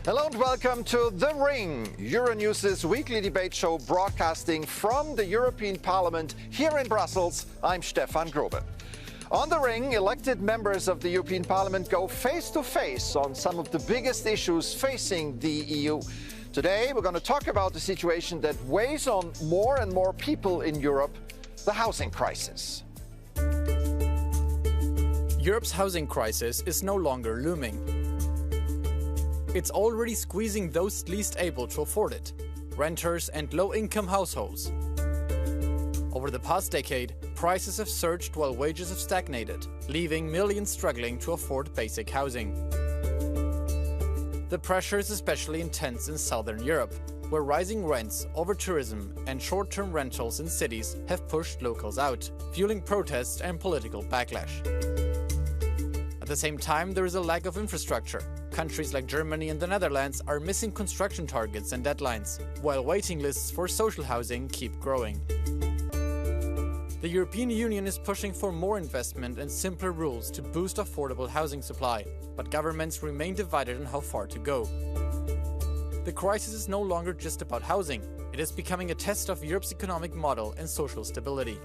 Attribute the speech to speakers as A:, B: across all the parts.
A: Hello and welcome to The Ring, Euronews' weekly debate show broadcasting from the European Parliament here in Brussels. I'm Stefan Grobe. On The Ring, elected members of the European Parliament go face to face on some of the biggest issues facing the EU. Today, we're going to talk about the situation that weighs on more and more people in Europe, the housing crisis.
B: Europe's housing crisis is no longer looming. It's already squeezing those least able to afford it, renters and low-income households. Over the past decade, prices have surged while wages have stagnated, leaving millions struggling to afford basic housing. The pressure is especially intense in southern Europe, where rising rents, over-tourism and short-term rentals in cities have pushed locals out, fueling protests and political backlash. At the same time, there is a lack of infrastructure. Countries like Germany and the Netherlands are missing construction targets and deadlines, while waiting lists for social housing keep growing. The European Union is pushing for more investment and simpler rules to boost affordable housing supply, but governments remain divided on how far to go. The crisis is no longer just about housing. It is becoming a test of Europe's economic model and social stability.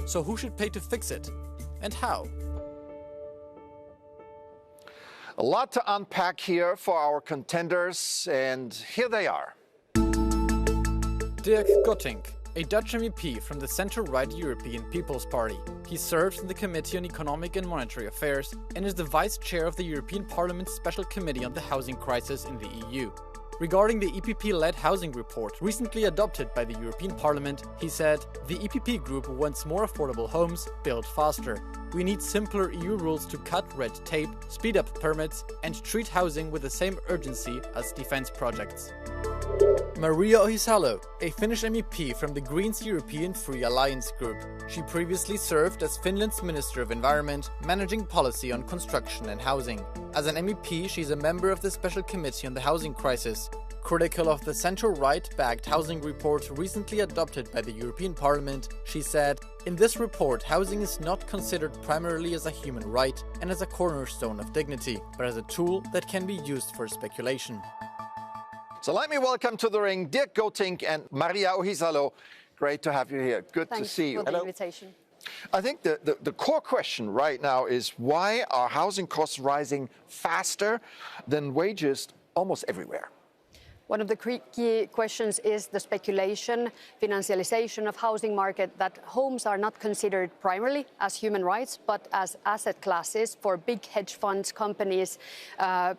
B: So who should pay to fix it? And how?
A: A lot to unpack here for our contenders, and here they are.
B: Dirk Gotink, a Dutch MEP from the centre-right European People's Party. He serves in the Committee on Economic and Monetary Affairs and is the Vice Chair of the European Parliament's Special Committee on the Housing Crisis in the EU. Regarding the EPP-led housing report recently adopted by the European Parliament, he said, "The EPP group wants more affordable homes built faster. We need simpler EU rules to cut red tape, speed up permits, and treat housing with the same urgency as defense projects." Maria Ohisalo, a Finnish MEP from the Greens European Free Alliance group. She previously served as Finland's Minister of Environment, managing policy on construction and housing. As an MEP, she's a member of the Special Committee on the Housing Crisis. Critical of the centre-right-backed housing report recently adopted by the European Parliament, she said, "In this report, housing is not considered primarily as a human right and as a cornerstone of dignity, but as a tool that can be used for speculation."
A: So let me welcome to The Ring Dirk Gotink and Maria Ohisalo. Great to have you here. Good to see you.
C: Thanks for the invitation.
A: I think the core question right now is why are housing costs rising faster than wages almost everywhere?
C: One of the key questions is the speculation, financialization of housing market, that homes are not considered primarily as human rights, but as asset classes for big hedge funds, companies,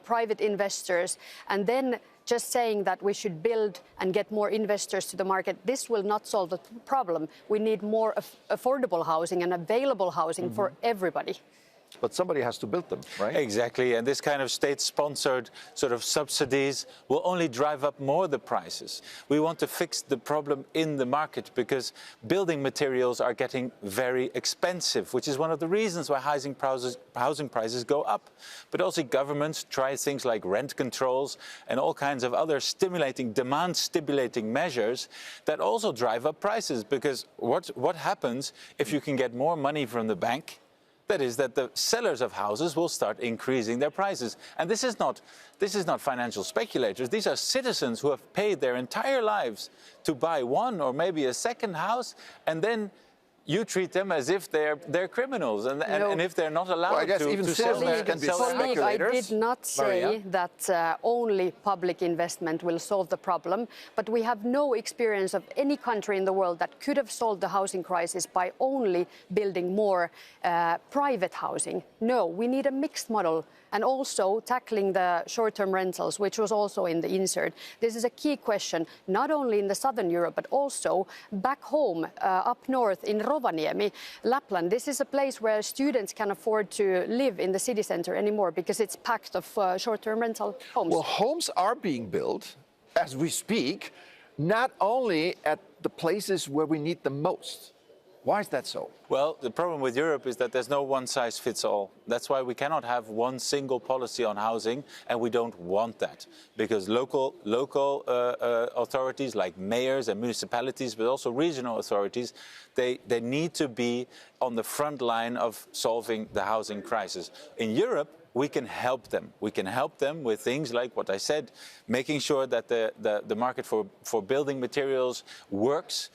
C: private investors. And then just saying that we should build and get more investors to the market, this will not solve the problem. We need more affordable housing and available housing for everybody.
A: But somebody has to build them, right?
D: Exactly, and this kind of state-sponsored sort of subsidies will only drive up more the prices. We want to fix the problem in the market because building materials are getting very expensive, which is one of the reasons why housing prices go up. But also governments try things like rent controls and all kinds of other demand-stimulating measures that also drive up prices, because what happens if you can get more money from the bank? That is, that the sellers of houses will start increasing their prices. And this is not financial speculators. These are citizens who have paid their entire lives to buy one or maybe a second house, and then you treat them as if they're criminals and if they're not allowed to sell their
C: I did not say that only public investment will solve the problem, but we have no experience of any country in the world that could have solved the housing crisis by only building more private housing. No, we need a mixed model. And also tackling the short-term rentals, which was also in the insert. This is a key question, not only in the southern Europe, but also back home, up north in Rovaniemi, Lapland. This is a place where students can afford to live in the city center anymore because it's packed of short-term rental homes.
A: Well, homes are being built as we speak, not only at the places where we need them most. Why is that so?
D: Well, the problem with Europe is that there's no one-size-fits-all. That's why we cannot have one single policy on housing, and we don't want that. Because local authorities like mayors and municipalities, but also regional authorities, they need to be on the front line of solving the housing crisis. In Europe, we can help them. We can help them with things like what I said, making sure that the market for building materials works,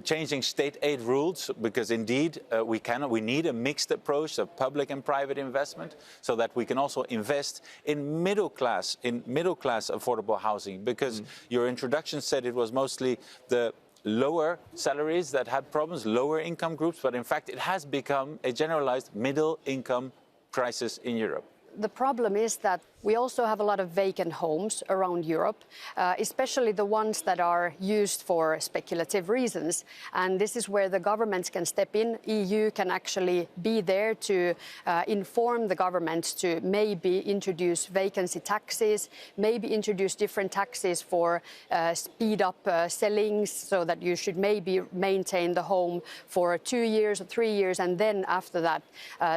D: changing state aid rules, because indeed we need a mixed approach of public and private investment, so that we can also invest in middle class affordable housing. Because your introduction said it was mostly the lower salaries that had problems, lower income groups, but in fact it has become a generalized middle income crisis in Europe.
C: The problem is that we also have a lot of vacant homes around Europe, especially the ones that are used for speculative reasons. And this is where the governments can step in. EU can actually be there to inform the governments to maybe introduce vacancy taxes, maybe introduce different taxes for speed up sellings, so that you should maybe maintain the home for 2 years or 3 years and then after that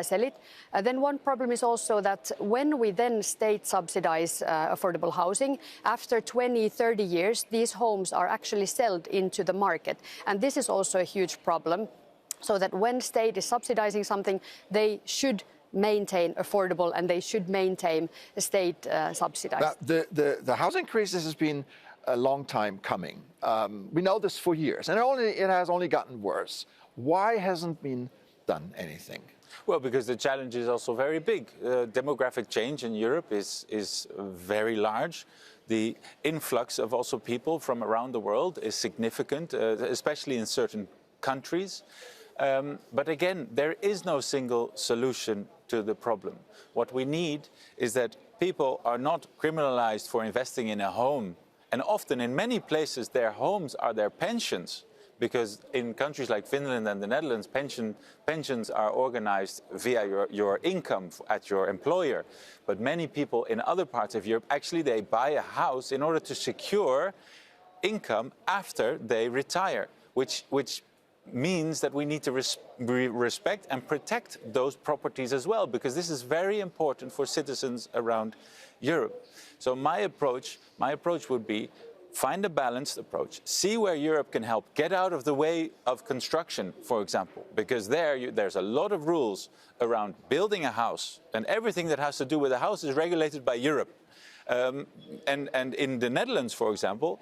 C: sell it. Then one problem is also that when we then state-subsidize affordable housing, after 20, 30 years, these homes are actually sold into the market. And this is also a huge problem, so that when state is subsidizing something, they should maintain affordable and they should maintain state subsidized.
A: The housing crisis has been a long time coming. We know this for years, and it has only gotten worse. Why hasn't been done anything?
D: Well, because the challenge is also very big. Demographic change in Europe is very large. The influx of also people from around the world is significant, especially in certain countries. But again, there is no single solution to the problem. What we need is that people are not criminalized for investing in a home. And often in many places, their homes are their pensions. Because in countries like Finland and the Netherlands, pensions are organized via your income at your employer. But many people in other parts of Europe, actually they buy a house in order to secure income after they retire, which means that we need to respect and protect those properties as well, because this is very important for citizens around Europe. So my approach would be, find a balanced approach. See where Europe can help. Get out of the way of construction, for example, because there's a lot of rules around building a house, and everything that has to do with a house is regulated by Europe. And in the Netherlands, for example,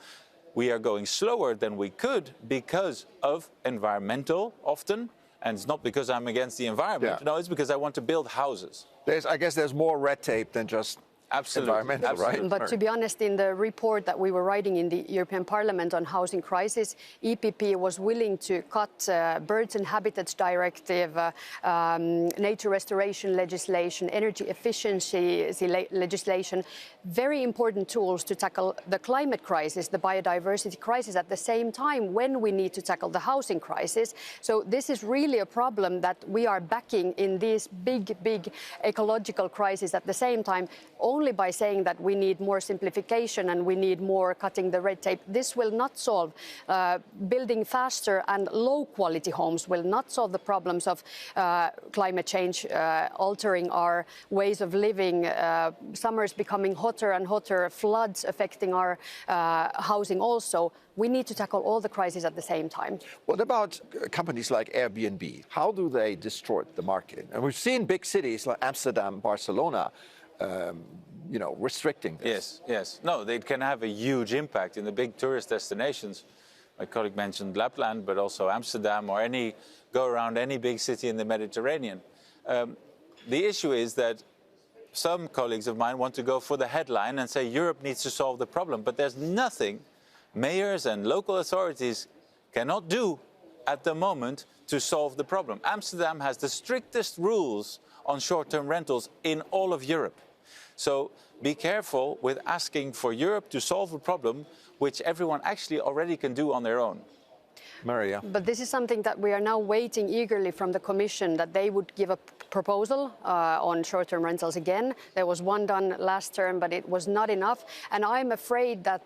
D: we are going slower than we could because of environmental, often. And it's not because I'm against the environment. No, it's because I want to build houses.
A: I guess there's more red tape than just environmental, right?
C: But to be honest, in the report that we were writing in the European Parliament on housing crisis, EPP was willing to cut Birds and Habitats Directive, nature restoration legislation, energy efficiency legislation, very important tools to tackle the climate crisis, the biodiversity crisis at the same time when we need to tackle the housing crisis. So this is really a problem that we are backing in these big ecological crises at the same time. Only by saying that we need more simplification and we need more cutting the red tape, this will not solve. Building faster and low-quality homes will not solve the problems of climate change, altering our ways of living, summers becoming hotter and hotter, floods affecting our housing also. We need to tackle all the crises at the same time.
A: What about companies like Airbnb? How do they distort the market? And we've seen big cities like Amsterdam, Barcelona, restricting this.
D: Yes. No, they can have a huge impact in the big tourist destinations. My colleague mentioned Lapland, but also Amsterdam, or go around any big city in the Mediterranean. The issue is that some colleagues of mine want to go for the headline and say Europe needs to solve the problem, but there's nothing mayors and local authorities cannot do at the moment to solve the problem. Amsterdam has the strictest rules on short-term rentals in all of Europe. So be careful with asking for Europe to solve a problem which everyone actually already can do on their own.
A: Maria.
C: But this is something that we are now waiting eagerly from the Commission, that they would give a proposal on short-term rentals again. There was one done last term, but it was not enough. And I'm afraid that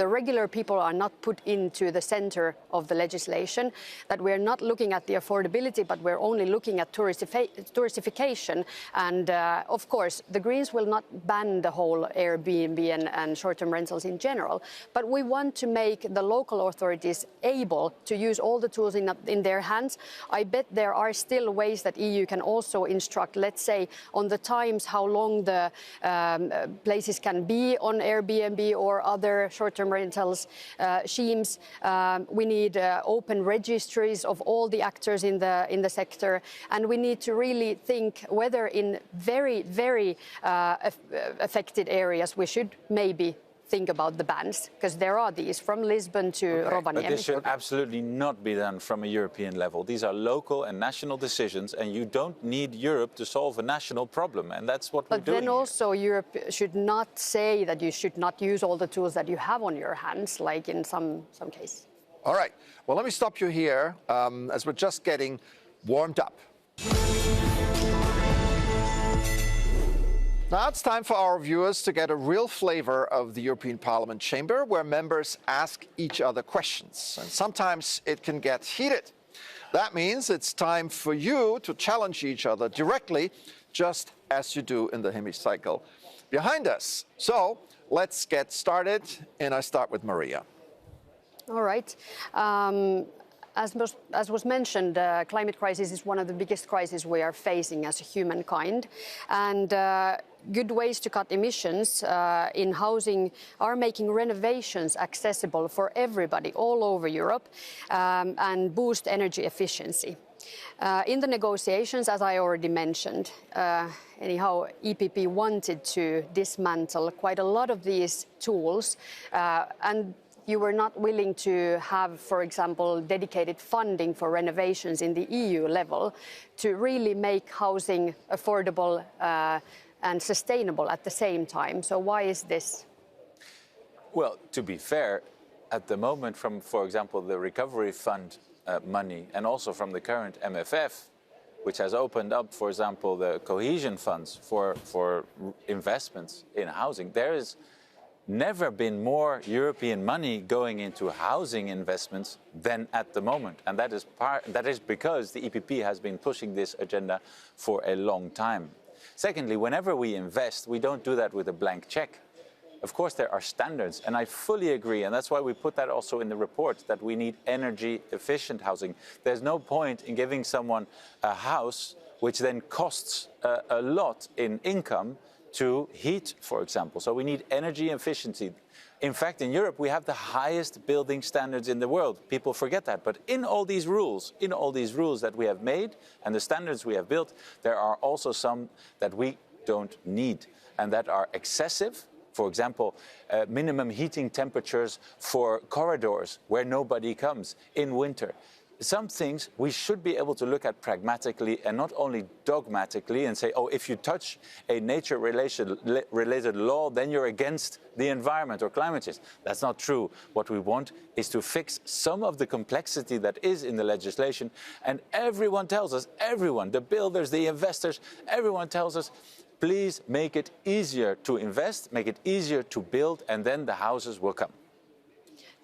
C: the regular people are not put into the center of the legislation, that we're not looking at the affordability, but we're only looking at touristification. And of course, the Greens will not ban the whole Airbnb and short-term rentals in general, but we want to make the local authorities able to use all the tools in their hands. I bet there are still ways that EU can also instruct, let's say, on the times, how long the places can be on Airbnb or other short-term rentals schemes. We need open registries of all the actors in the sector, and we need to really think whether in very, very affected areas we should maybe think about the bans, because there are these from Lisbon to Rovaniemi.
D: But this should absolutely not be done from a European level. These are local and national decisions, and you don't need Europe to solve a national problem, and that's what we're doing.
C: But then also Europe should not say that you should not use all the tools that you have on your hands, like in some cases.
A: All right. Well, let me stop you here as we're just getting warmed up. Now it's time for our viewers to get a real flavor of the European Parliament chamber, where members ask each other questions. And sometimes it can get heated. That means it's time for you to challenge each other directly, just as you do in the hemicycle behind us. So let's get started, and I start with Maria.
C: All right. As was mentioned, climate crisis is one of the biggest crises we are facing as humankind. And good ways to cut emissions in housing are making renovations accessible for everybody all over Europe and boost energy efficiency. In the negotiations, as I already mentioned, anyhow, EPP wanted to dismantle quite a lot of these tools, and you were not willing to have, for example, dedicated funding for renovations in the EU level to really make housing affordable and sustainable at the same time. So why is this?
D: Well, to be fair, at the moment from, for example, the Recovery Fund money and also from the current MFF, which has opened up, for example, the cohesion funds for investments in housing, there is never been more European money going into housing investments than at the moment. And that is because the EPP has been pushing this agenda for a long time. Secondly, whenever we invest, we don't do that with a blank check. Of course, there are standards, and I fully agree, and that's why we put that also in the report, that we need energy-efficient housing. There's no point in giving someone a house which then costs a lot in income to heat, for example. So we need energy efficiency. In fact, in Europe, we have the highest building standards in the world. People forget that. But in all these rules that we have made and the standards we have built, there are also some that we don't need and that are excessive. For example, minimum heating temperatures for corridors where nobody comes in winter. Some things we should be able to look at pragmatically and not only dogmatically and say, oh, if you touch a nature-related law, then you're against the environment or climate change. That's not true. What we want is to fix some of the complexity that is in the legislation. And everyone tells us, everyone, the builders, the investors, everyone tells us, please make it easier to invest, make it easier to build, and then the houses will come.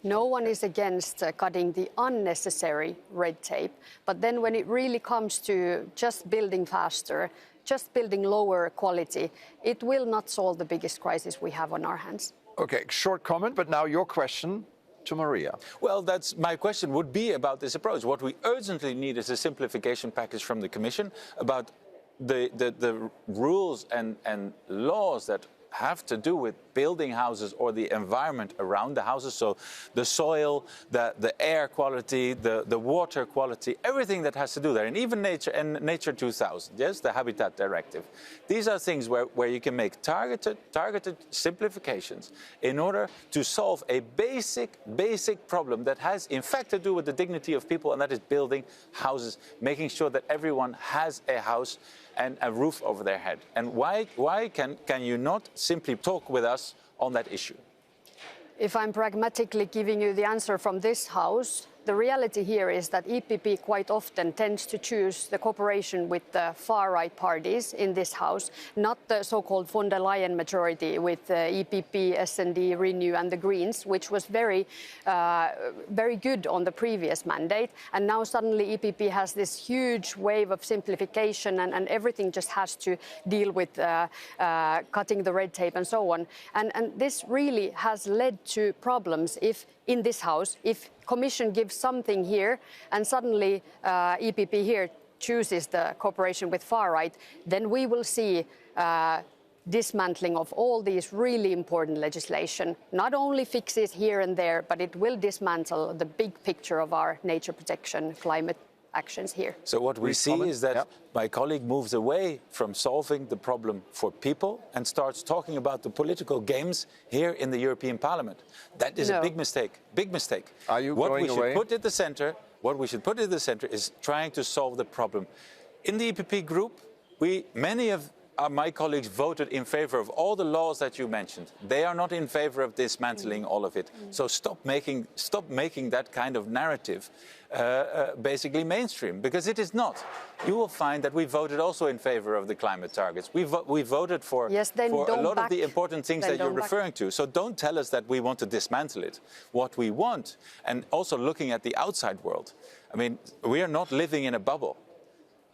C: No one is against cutting the unnecessary red tape, but then when it really comes to just building faster, just building lower quality, it will not solve the biggest crisis we have on our hands.
A: Okay, short comment, but now your question to Maria.
D: Well, my question would be about this approach. What we urgently need is a simplification package from the Commission about the rules and laws that have to do with building houses or the environment around the houses. So the soil, the air quality, the water quality, everything that has to do there, and even Nature 2000, yes, the Habitat Directive. These are things where you can make targeted simplifications in order to solve a basic problem that has in fact to do with the dignity of people, and that is building houses, making sure that everyone has a house and a roof over their head. And why can you not simply talk with us on that issue?
C: If I'm pragmatically giving you the answer from this house, the reality here is that EPP quite often tends to choose the cooperation with the far-right parties in this House, not the so-called von der Leyen majority with EPP, S&D, Renew and the Greens, which was very good on the previous mandate. And now suddenly EPP has this huge wave of simplification and everything just has to deal with cutting the red tape and so on. And this really has led to problems if in this House, if Commission gives something here and suddenly EPP here chooses the cooperation with far-right, then we will see dismantling of all these really important legislation. Not only fixes here and there, but it will dismantle the big picture of our nature protection, climate actions here.
D: So what we see is that my colleague moves away from solving the problem for people and starts talking about the political games here in the European Parliament. That is a big mistake, big mistake.
A: Are you going away?
D: What we should put at the center is trying to solve the problem. In the EPP group, many of my colleagues voted in favor of all the laws that you mentioned. They are not in favor of dismantling all of it. So stop making that kind of narrative basically mainstream, because it is not. You will find that we voted also in favor of the climate targets. We voted for a lot of the important things that you're referring to. So don't tell us that we want to dismantle it. What we want, and also looking at the outside world, I mean, we are not living in a bubble.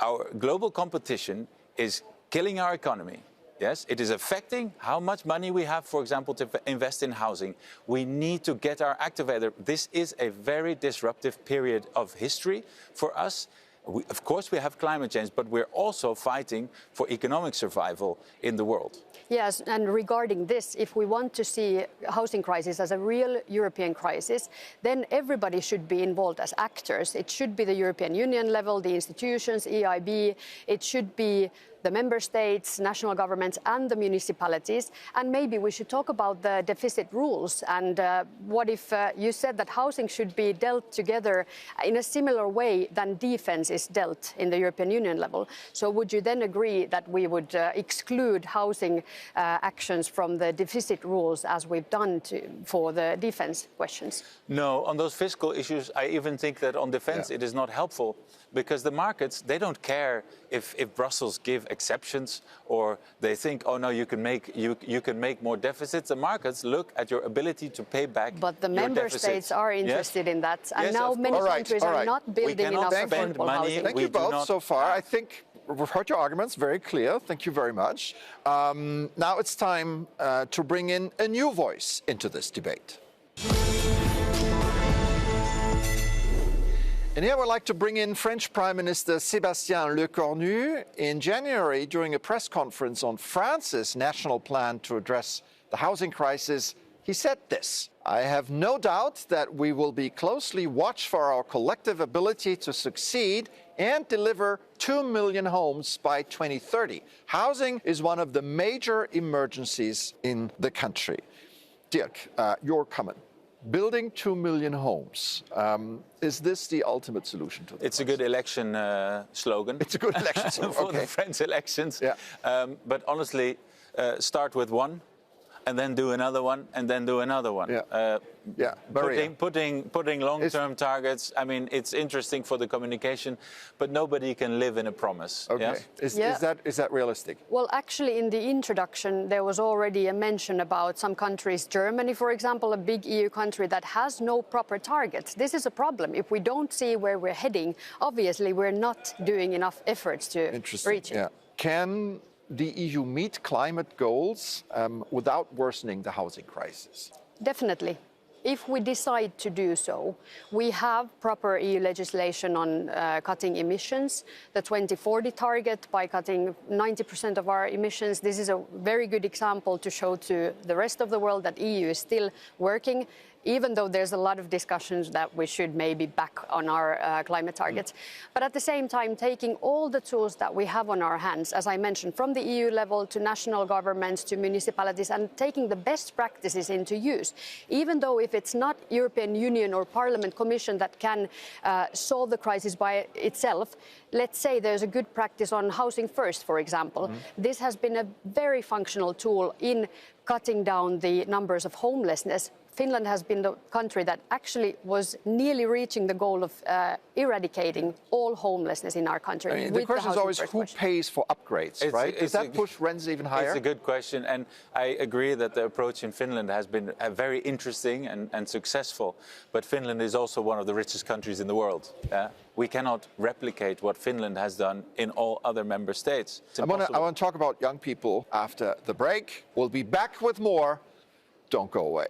D: Our global competition is killing our economy. Yes, it is affecting how much money we have, for example, to invest in housing. We need to get our act together. This is a very disruptive period of history for us. Of course, we have climate change, but we're also fighting for economic survival in the world.
C: Yes, and regarding this, if we want to see housing crisis as a real European crisis, then everybody should be involved as actors. It should be the European Union level, the institutions, EIB. It should be the member states, national governments and the municipalities. And maybe we should talk about the deficit rules. And what if you said that housing should be dealt together in a similar way than defense is dealt in the European Union level? So would you then agree that we would exclude housing actions from the deficit rules as we've done for the defense questions?
D: No, on those fiscal issues, I even think that on defense it is not helpful, because the markets, they don't care if Brussels give exceptions or they think, oh no, you can make more deficits. The markets look at your ability to pay back.
C: But the member states are interested in that, and now many countries are not building enough affordable housing.
A: Thank you both so far. I think we've heard your arguments very clear. Thank you very much. Now it's time to bring in a new voice into this debate. And here I would like to bring in French Prime Minister Sébastien Lecornu. In January, during a press conference on France's national plan to address the housing crisis, he said this: "I have no doubt that we will be closely watched for our collective ability to succeed and deliver 2 million homes by 2030. Housing is one of the major emergencies in the country." Dirk, your comment. Building 2 million homes, is this the ultimate solution to this?
D: It's a good election slogan.
A: It's a good election slogan
D: for the French elections. Yeah. But honestly, start with one, and then do another one, and then do another one.
A: Yeah.
D: Putting long-term targets. I mean, it's interesting for the communication, but nobody can live in a promise.
A: Okay.
D: Yes?
A: Is that realistic?
C: Well, actually, in the introduction, there was already a mention about some countries. Germany, for example, a big EU country that has no proper targets. This is a problem. If we don't see where we're heading, obviously we're not doing enough efforts to reach it.
A: Yeah. Can the EU meet climate goals without worsening the housing crisis?
C: Definitely. If we decide to do so, we have proper EU legislation on cutting emissions, the 2040 target by cutting 90% of our emissions. This is a very good example to show to the rest of the world that EU is still working, even though there's a lot of discussions that we should maybe back on our climate targets. But at the same time, taking all the tools that we have on our hands, as I mentioned, from the EU level to national governments to municipalities, and taking the best practices into use. Even though if it's not European Union or Parliament Commission that can solve the crisis by itself, let's say there's a good practice on housing first, for example. This has been a very functional tool in cutting down the numbers of homelessness. Finland has been the country that actually was nearly reaching the goal of eradicating all homelessness in our country.
A: I mean, the question is always who pays for upgrades, right? Does that push rents even higher?
D: It's a good question, and I agree that the approach in Finland has been very interesting and successful, but Finland is also one of the richest countries in the world. We cannot replicate what Finland has done in all other member states. I want
A: to talk about young people after the break. We'll be back with more. Don't go away.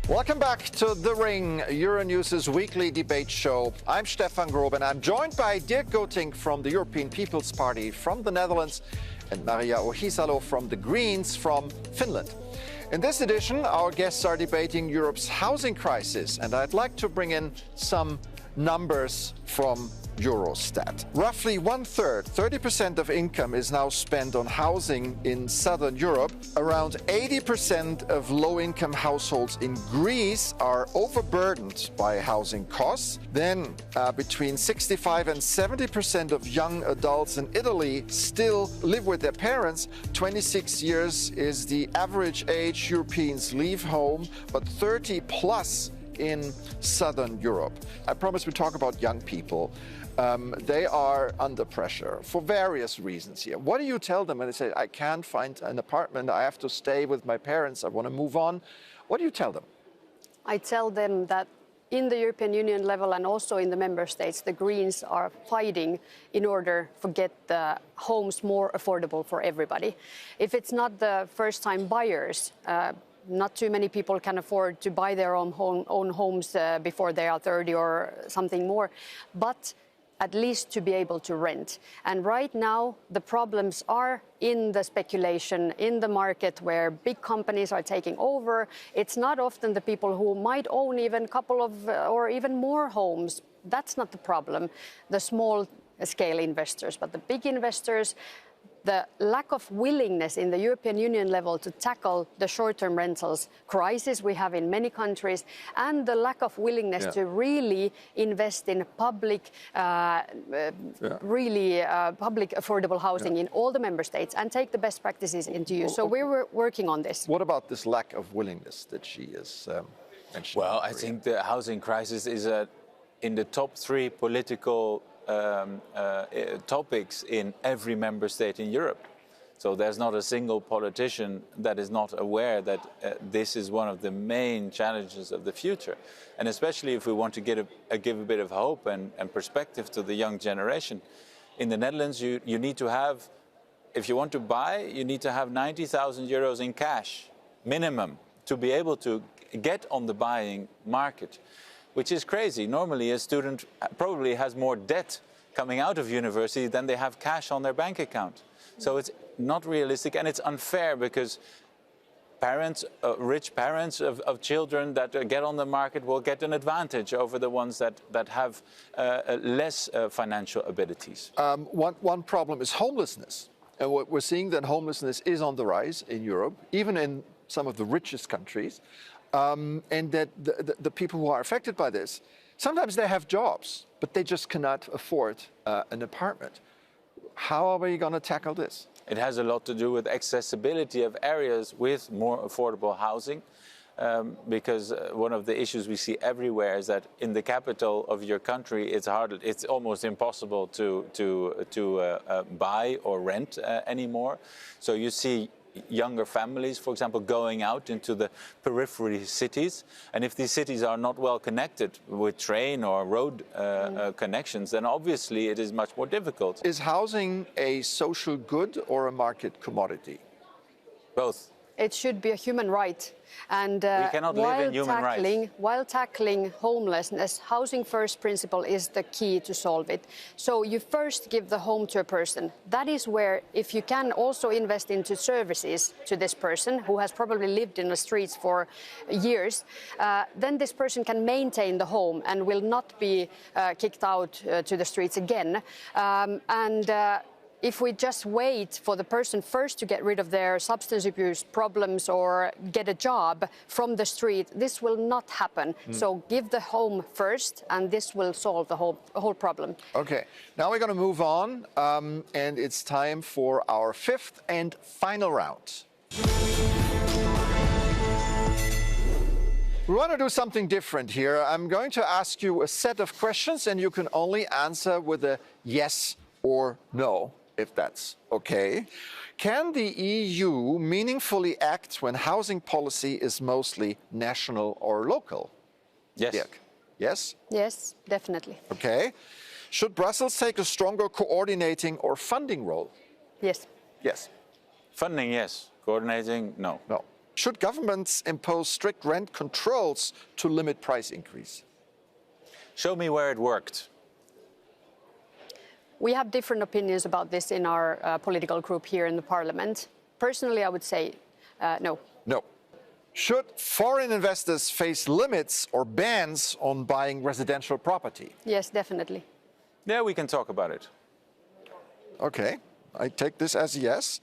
A: Welcome back to The Ring, Euronews' weekly debate show. I'm Stefan Grob, and I'm joined by Dirk Gotink from the European People's Party from the Netherlands and Maria Ohisalo from the Greens from Finland. In this edition, our guests are debating Europe's housing crisis, and I'd like to bring in some numbers from Eurostat. Roughly 1/3, 30% of income is now spent on housing in southern Europe. Around 80% of low-income households in Greece are overburdened by housing costs. Then between 65 and 70% of young adults in Italy still live with their parents. 26 years is the average age Europeans leave home, but 30 plus in southern Europe. I promise we talk about young people. They are under pressure for various reasons here. What do you tell them when they say, I can't find an apartment, I have to stay with my parents, I want to move on? What do you tell them?
C: I tell them that in the European Union level and also in the member states, the Greens are fighting in order to get the homes more affordable for everybody. If it's not the first-time buyers, not too many people can afford to buy their own homes before they are 30 or something more, but at least to be able to rent. And right now, the problems are in the speculation, in the market where big companies are taking over. It's not often the people who might own even a couple of or even more homes. That's not the problem, the small-scale investors, but the big investors. The lack of willingness in the European Union level to tackle the short-term rentals crisis we have in many countries, and the lack of willingness to really invest in public, public affordable housing in all the member states and take the best practices into use. So we're working on this.
A: What about this lack of willingness that she is mentioning?
D: Well, I think the housing crisis is in the top 3 political topics in every member state in Europe. So there's not a single politician that is not aware that this is one of the main challenges of the future. And especially if we want to give a bit of hope and perspective to the young generation. In the Netherlands, you need to have, if you want to buy, you need to have 90,000 euros in cash, minimum, to be able to get on the buying market. Which is crazy. Normally, a student probably has more debt coming out of university than they have cash on their bank account. So it's not realistic, and it's unfair because parents, rich parents of children that get on the market will get an advantage over the ones that have less financial abilities.
A: One problem is homelessness. And what we're seeing that homelessness is on the rise in Europe, even in some of the richest countries. And that the people who are affected by this, sometimes they have jobs, but they just cannot afford an apartment. How are we going to tackle this?
D: It has a lot to do with accessibility of areas with more affordable housing, because one of the issues we see everywhere is that in the capital of your country, it's almost impossible to buy or rent anymore. So you see younger families, for example, going out into the periphery cities. And if these cities are not well connected with train or road connections, then obviously it is much more difficult.
A: Is housing a social good or a market commodity?
D: Both.
C: It should be a human right. And
D: we cannot live in human rights.
C: While tackling homelessness, housing first principle is the key to solve it. So you first give the home to a person. That is where, if you can also invest into services to this person who has probably lived in the streets for years, then this person can maintain the home and will not be kicked out to the streets again. If we just wait for the person first to get rid of their substance abuse problems or get a job from the street, this will not happen. So give the home first, and this will solve the whole problem.
A: Okay, now we're going to move on, and it's time for our fifth and final round. We want to do something different here. I'm going to ask you a set of questions, and you can only answer with a yes or no, if that's okay. Can the EU meaningfully act when housing policy is mostly national or local?
D: Yes.
A: Dirk? Yes?
C: Yes, definitely.
A: Okay. Should Brussels take a stronger coordinating or funding role?
C: Yes.
A: Yes.
D: Funding, yes. Coordinating, no.
A: No. Should governments impose strict rent controls to limit price increase?
D: Show me where it worked.
C: We have different opinions about this in our political group here in the Parliament. Personally, I would say no.
A: No. Should foreign investors face limits or bans on buying residential property?
C: Yes, definitely.
D: Yeah, we can talk about it.
A: Okay, I take this as a yes.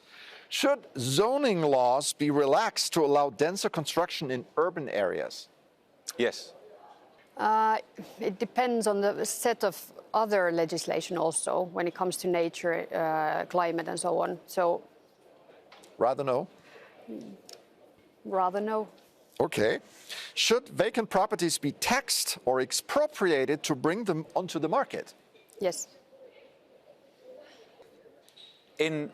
A: Should zoning laws be relaxed to allow denser construction in urban areas?
D: Yes.
C: It depends on the set of other legislation also when it comes to nature, climate and so on. So
A: Rather no?
C: rather no.
A: Okay. Should vacant properties be taxed or expropriated to bring them onto the market?
C: Yes.
D: In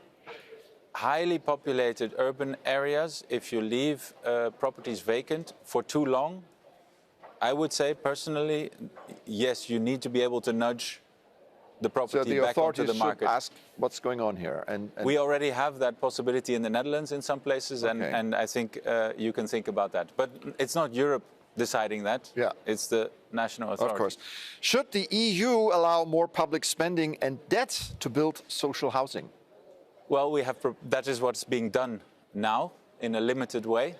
D: highly populated urban areas, if you leave properties vacant for too long, I would say personally, yes, you need to be able to nudge the
A: So
D: property
A: the
D: back onto
A: authorities
D: the
A: should
D: market.
A: ask what's going on here. And
D: We already have that possibility in the Netherlands in some places,
A: Okay.
D: and I think you can think about that. But it's not Europe deciding that.
A: Yeah.
D: It's the national authority.
A: of course. Should the EU allow more public spending and debt to build social housing?
D: Well, that is what's being done now in a limited way.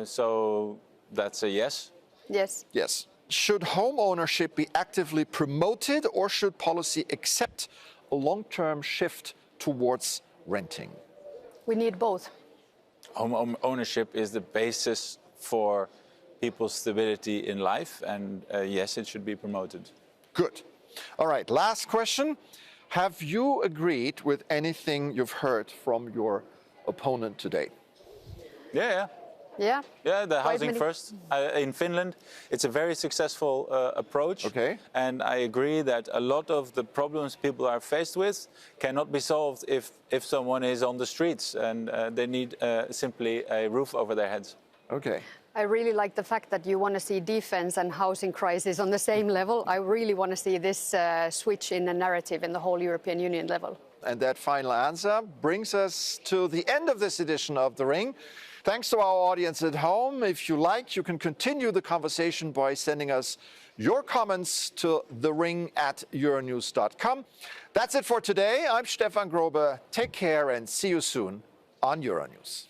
D: So that's a yes.
C: Yes.
A: Yes. Should home ownership be actively promoted, or should policy accept a long-term shift towards renting?
C: We need both.
D: Home ownership is the basis for people's stability in life, and yes, it should be promoted.
A: Good. All right, last question. Have you agreed with anything you've heard from your opponent today?
D: Yeah.
C: Yeah.
D: Yeah, the
C: Quite
D: housing
C: many-
D: first. In Finland, it's a very successful approach.
A: Okay.
D: And I agree that a lot of the problems people are faced with cannot be solved if someone is on the streets and they need simply a roof over their heads.
A: Okay.
C: I really like the fact that you want to see defense and housing crisis on the same level. I really want to see this switch in the narrative in the whole European Union level.
A: And that final answer brings us to the end of this edition of The Ring. Thanks to our audience at home. If you like, you can continue the conversation by sending us your comments to thering@euronews.com. That's it for today. I'm Stefan Grobe. Take care and see you soon on Euronews.